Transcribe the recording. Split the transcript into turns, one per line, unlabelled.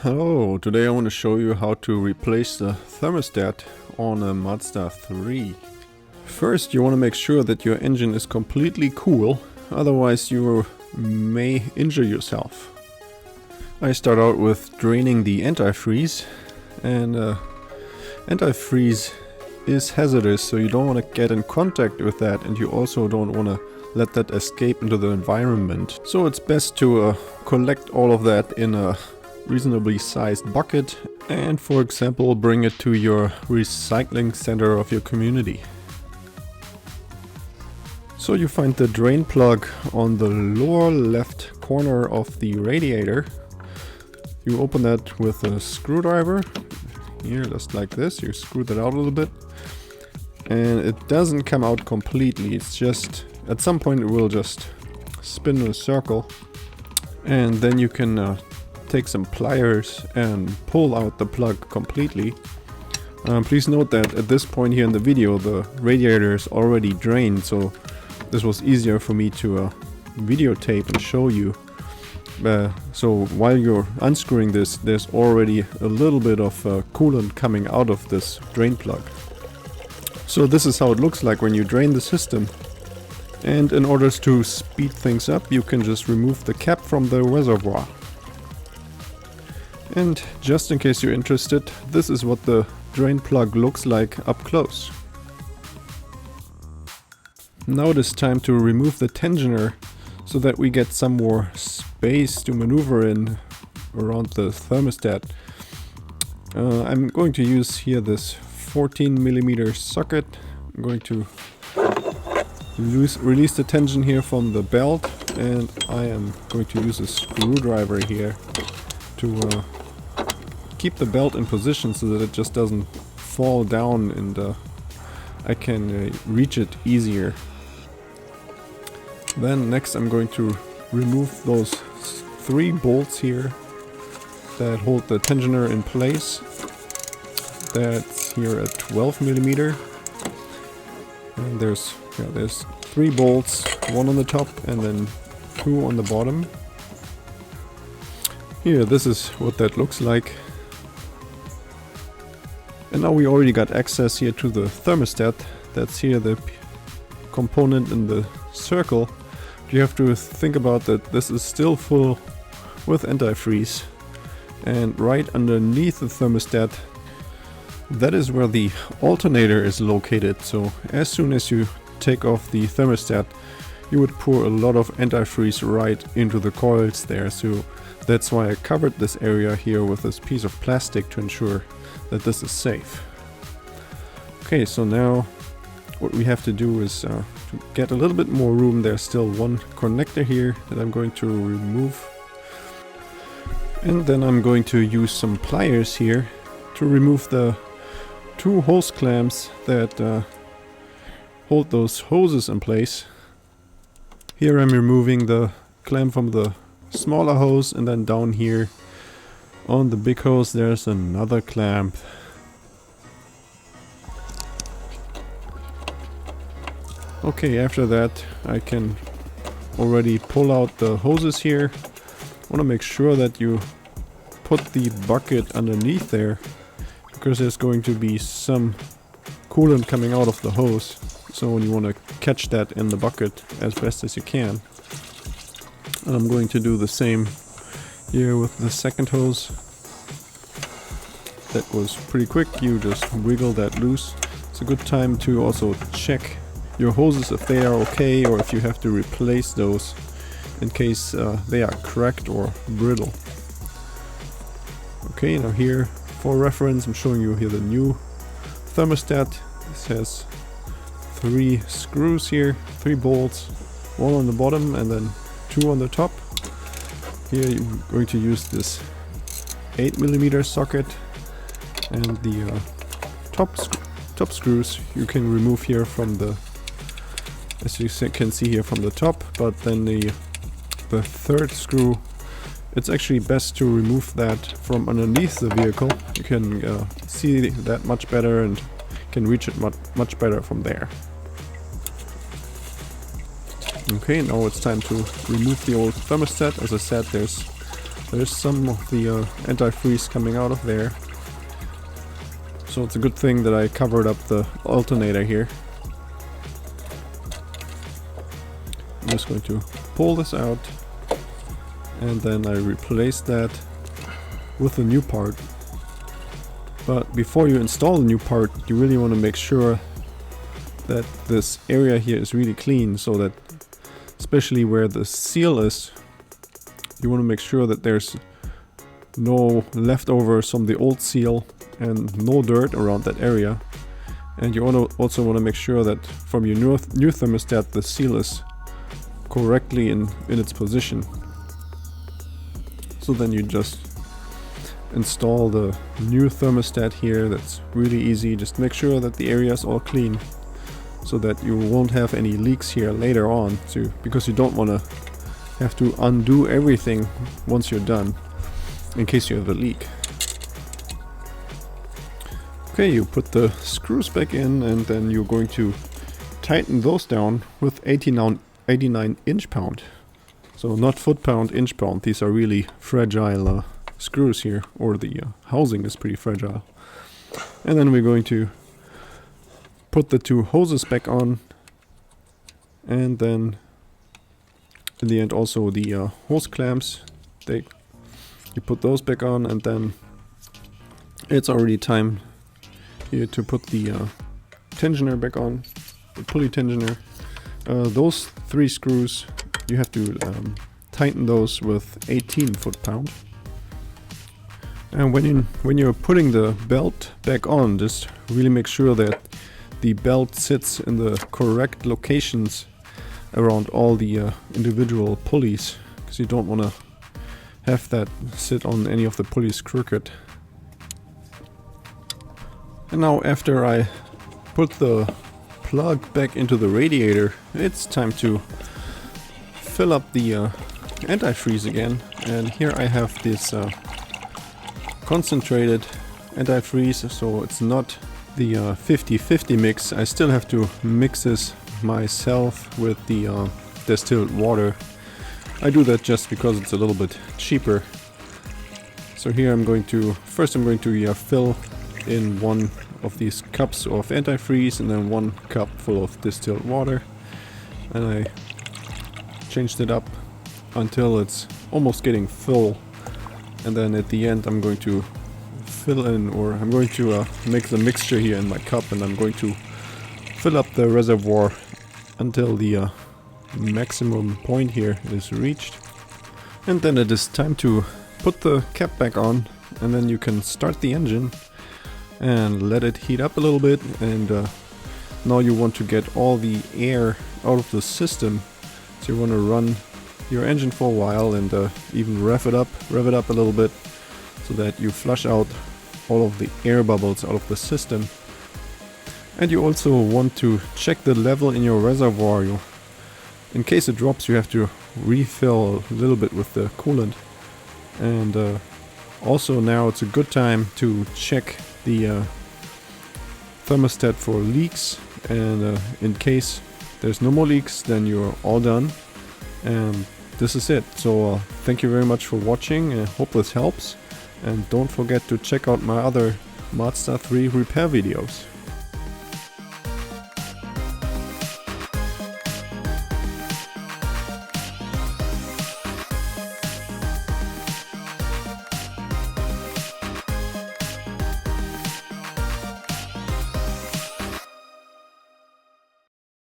Hello, today I want to show you how to replace the thermostat on a Mazda 3. First, you want to make sure that your engine is completely cool, otherwise you may injure yourself. I start out with draining the antifreeze, and antifreeze is hazardous, so you don't want to get in contact with that, and you also don't want to let that escape into the environment. So it's best to collect all of that in a reasonably sized bucket and, for example, bring it to your recycling center of your community. So you find the drain plug on the lower left corner of the radiator. You open that with a screwdriver here, just like this. You screw that out a little bit and it doesn't come out completely. It's just at some point it will just spin in a circle, and then you can take some pliers and pull out the plug completely. Please note that at this point here in the video the radiator is already drained, so this was easier for me to videotape and show you. So while you're unscrewing this, there's already a little bit of coolant coming out of this drain plug. So this is how it looks like when you drain the system. And in order to speed things up, you can just remove the cap from the reservoir. And just in case you're interested, this is what the drain plug looks like up close. Now it is time to remove the tensioner so that we get some more space to maneuver in around the thermostat. I'm going to use here this 14mm socket. I'm going to release the tension here from the belt, and I am going to use a screwdriver here to keep the belt in position so that it just doesn't fall down, and I can reach it easier. Then next I'm going to remove those 3 bolts here that hold the tensioner in place. That's here at 12mm, and there's 3 bolts, 1 on the top and then 2 on the bottom. Here, this is what that looks like. And now we already got access here to the thermostat. That's here the component in the circle. You have to think about that this is still full with antifreeze. And right underneath the thermostat, that is where the alternator is located. So as soon as you take off the thermostat, you would pour a lot of antifreeze right into the coils there. So that's why I covered this area here with this piece of plastic to ensure that this is safe. Okay, so now what we have to do is to get a little bit more room. There's still one connector here that I'm going to remove, and then I'm going to use some pliers here to remove the 2 hose clamps that hold those hoses in place. Here I'm removing the clamp from the smaller hose, and then down here on the big hose there's another clamp. Okay, after that I can already pull out the hoses here. I want to make sure that you put the bucket underneath there, because there's going to be some coolant coming out of the hose. So you want to catch that in the bucket as best as you can. And I'm going to do the same here with the second hose. That was pretty quick. You just wiggle that loose. It's a good time to also check your hoses if they are okay, or if you have to replace those in case they are cracked or brittle. Okay, now here for reference I'm showing you here the new thermostat. This has 3 screws here, 3 bolts, 1 on the bottom and then 2 on the top. Here you're going to use this 8mm socket, and the top screws you can remove here from the, as you can see here, from the top, but then the 3rd screw, it's actually best to remove that from underneath the vehicle. You can see that much better and can reach it much better from there. Okay, now it's time to remove the old thermostat. As I said, there's There's some of the antifreeze coming out of there. So it's a good thing that I covered up the alternator here. I'm just going to pull this out, and then I replace that with a new part. But before you install the new part, you really want to make sure that this area here is really clean, so that especially where the seal is, you want to make sure that there's no leftovers from the old seal and no dirt around that area. And you also want to make sure that from your new thermostat the seal is correctly in its position. So then you just install the new thermostat here. That's really easy. Just make sure that the area is all clean, so that you won't have any leaks here later on too, because you don't want to have to undo everything once you're done in case you have a leak. Okay, you put the screws back in, and then you're going to tighten those down with 89 inch-pound. So not foot-pound, inch-pound. These are really fragile screws here, or the housing is pretty fragile. And then we're going to put the two hoses back on, and then in the end also the hose clamps. You put those back on, and then it's already time here to put the tensioner back on, the pulley tensioner. Those three screws, you have to tighten those with 18 foot-pound. And when you're putting the belt back on, just really make sure that the belt sits in the correct locations around all the individual pulleys, because you don't want to have that sit on any of the pulleys crooked. And now after I put the plug back into the radiator, it's time to fill up the antifreeze again. And here I have this concentrated antifreeze, so it's not the 50-50 mix. I still have to mix this myself with the distilled water. I do that just because it's a little bit cheaper. So here I'm going to fill in one of these cups of antifreeze, and then 1 cup full of distilled water, and I changed it up until it's almost getting full. And then at the end I'm going to fill in, or I'm going to make the mixture here in my cup, and I'm going to fill up the reservoir until the maximum point here is reached. And then it is time to put the cap back on, and then you can start the engine and let it heat up a little bit. And now you want to get all the air out of the system, so you want to run your engine for a while and even rev it up a little bit, so that you flush out all of the air bubbles out of the system. And you also want to check the level in your reservoir. In case it drops, you have to refill a little bit with the coolant. And also now it's a good time to check the thermostat for leaks, and in case there's no more leaks, then you're all done. And this is it. So thank you very much for watching. I hope this helps, and don't forget to check out my other Mazda 3 repair videos.